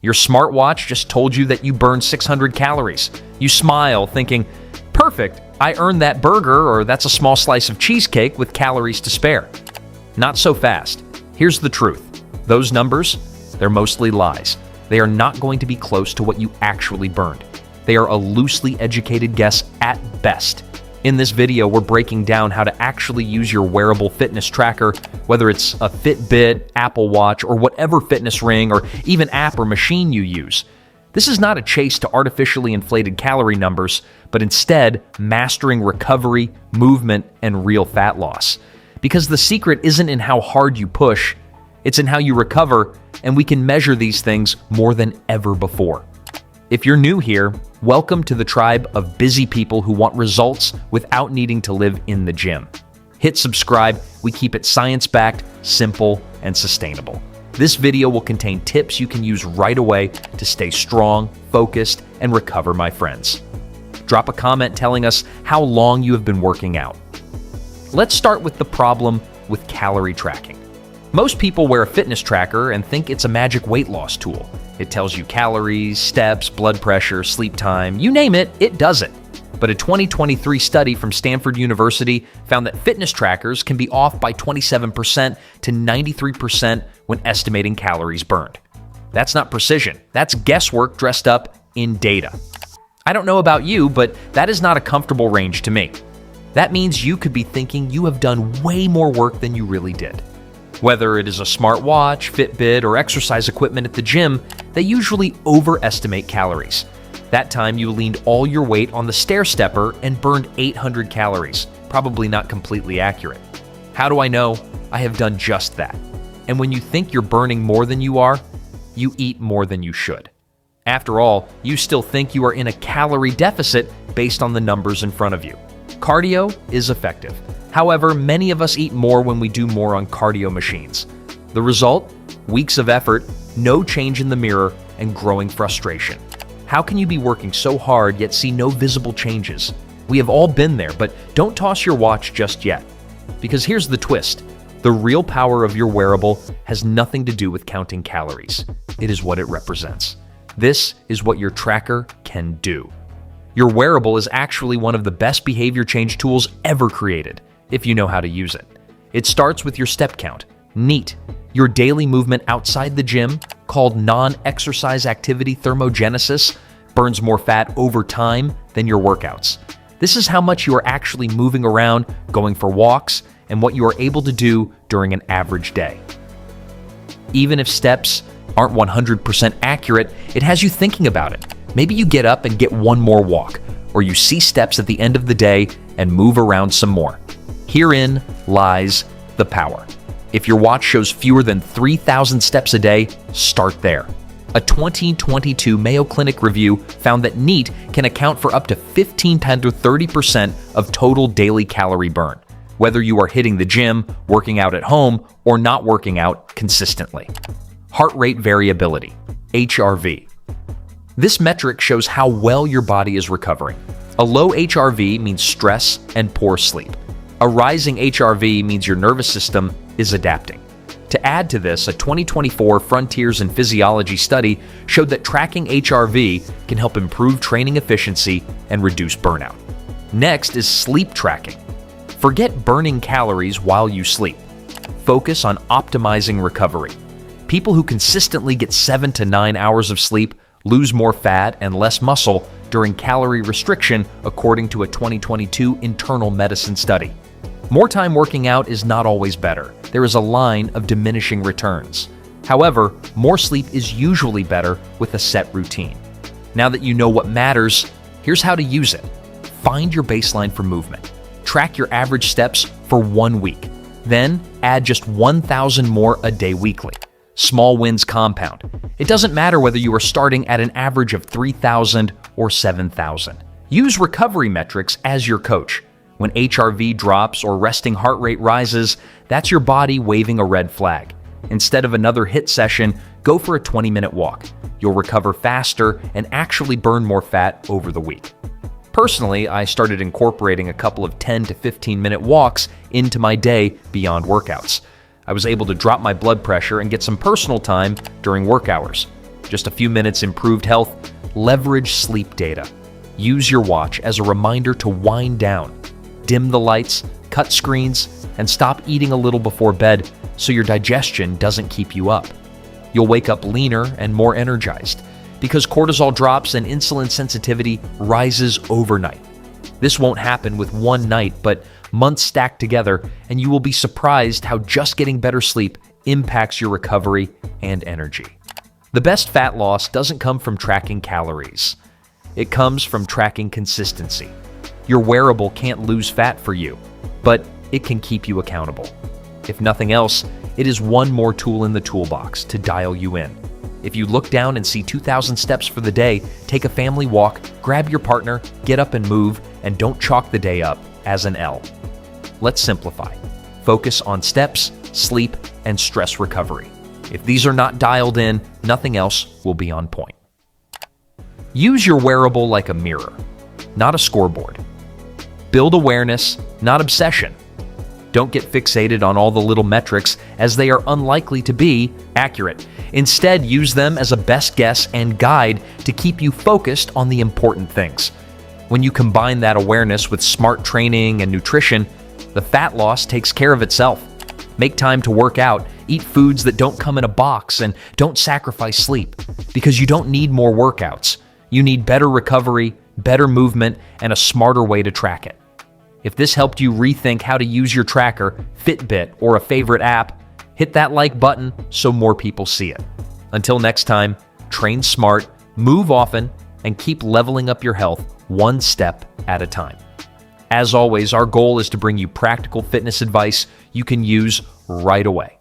Your smartwatch just told you that you burned 600 calories. You smile, thinking, perfect, I earned that burger, or that's a small slice of cheesecake with calories to spare. Not so fast. Here's the truth. Those numbers, they're mostly lies. They are not going to be close to what you actually burned. They are a loosely educated guess at best. In this video, we're breaking down how to actually use your wearable fitness tracker, whether it's a Fitbit, Apple Watch, or whatever fitness ring or even app or machine you use. This is not a chase to artificially inflated calorie numbers, but instead mastering recovery, movement, and real fat loss. Because the secret isn't in how hard you push, it's in how you recover, and we can measure these things more than ever before. If you're new here, welcome to the tribe of busy people who want results without needing to live in the gym. Hit subscribe. We keep it science-backed, simple, and sustainable. This video will contain tips you can use right away to stay strong, focused, and recover, my friends. Drop a comment telling us how long you have been working out. Let's start with the problem with calorie tracking. Most people wear a fitness tracker and think it's a magic weight loss tool. It tells you calories, steps, blood pressure, sleep time, you name it, it does it. But a 2023 study from Stanford University found that fitness trackers can be off by 27% to 93% when estimating calories burned. That's not precision. That's guesswork dressed up in data. I don't know about you, but that is not a comfortable range to me. That means you could be thinking you have done way more work than you really did. Whether it is a smartwatch, Fitbit, or exercise equipment at the gym, they usually overestimate calories. That time you leaned all your weight on the stair stepper and burned 800 calories, probably not completely accurate. How do I know? I have done just that. And when you think you're burning more than you are, you eat more than you should. After all, you still think you are in a calorie deficit based on the numbers in front of you. Cardio is effective. However, many of us eat more when we do more on cardio machines. The result? Weeks of effort, no change in the mirror, and growing frustration. How can you be working so hard yet see no visible changes? We have all been there, but don't toss your watch just yet. Because here's the twist. The real power of your wearable has nothing to do with counting calories. It is what it represents. This is what your tracker can do. Your wearable is actually one of the best behavior change tools ever created, if you know how to use it. It starts with your step count. Neat. Your daily movement outside the gym, called non-exercise activity thermogenesis, burns more fat over time than your workouts. This is how much you are actually moving around, going for walks, and what you are able to do during an average day. Even if steps aren't 100% accurate, it has you thinking about it. Maybe you get up and get one more walk, or you see steps at the end of the day and move around some more. Herein lies the power. If your watch shows fewer than 3,000 steps a day, start there. A 2022 Mayo Clinic review found that NEAT can account for up to 15 to 30% of total daily calorie burn, whether you are hitting the gym, working out at home, or not working out consistently. Heart rate variability, HRV. This metric shows how well your body is recovering. A low HRV means stress and poor sleep. A rising HRV means your nervous system is adapting. To add to this, a 2024 Frontiers in Physiology study showed that tracking HRV can help improve training efficiency and reduce burnout. Next is sleep tracking. Forget burning calories while you sleep. Focus on optimizing recovery. People who consistently get 7 to 9 hours of sleep lose more fat and less muscle during calorie restriction, according to a 2022 internal medicine study. More time working out is not always better. There is a line of diminishing returns. However, more sleep is usually better with a set routine. Now that you know what matters, here's how to use it. Find your baseline for movement. Track your average steps for 1 week. Then add just 1,000 more a day weekly. Small wins compound. It doesn't matter whether you are starting at an average of 3,000 or 7,000. Use recovery metrics as your coach. When HRV drops or resting heart rate rises, that's your body waving a red flag. Instead of another HIIT session, go for a 20-minute walk. You'll recover faster and actually burn more fat over the week. Personally, I started incorporating a couple of 10 to 15-minute walks into my day beyond workouts. I was able to drop my blood pressure and get some personal time during work hours. Just a few minutes improved health. Leverage sleep data. Use your watch as a reminder to wind down. Dim the lights, cut screens, and stop eating a little before bed so your digestion doesn't keep you up. You'll wake up leaner and more energized because cortisol drops and insulin sensitivity rises overnight. This won't happen with one night, but months stacked together, and you will be surprised how just getting better sleep impacts your recovery and energy. The best fat loss doesn't come from tracking calories. It comes from tracking consistency. Your wearable can't lose fat for you, but it can keep you accountable. If nothing else, it is one more tool in the toolbox to dial you in. If you look down and see 2,000 steps for the day, take a family walk, grab your partner, get up and move, and don't chalk the day up as an L. Let's simplify. Focus on steps, sleep, and stress recovery. If these are not dialed in, nothing else will be on point. Use your wearable like a mirror, not a scoreboard. Build awareness, not obsession. Don't get fixated on all the little metrics, as they are unlikely to be accurate. Instead, use them as a best guess and guide to keep you focused on the important things. When you combine that awareness with smart training and nutrition, the fat loss takes care of itself. Make time to work out, eat foods that don't come in a box, and don't sacrifice sleep, because you don't need more workouts. You need better recovery, better movement, and a smarter way to track it. If this helped you rethink how to use your tracker, Fitbit, or a favorite app, hit that like button so more people see it. Until next time, train smart, move often, and keep leveling up your health one step at a time. As always, our goal is to bring you practical fitness advice you can use right away.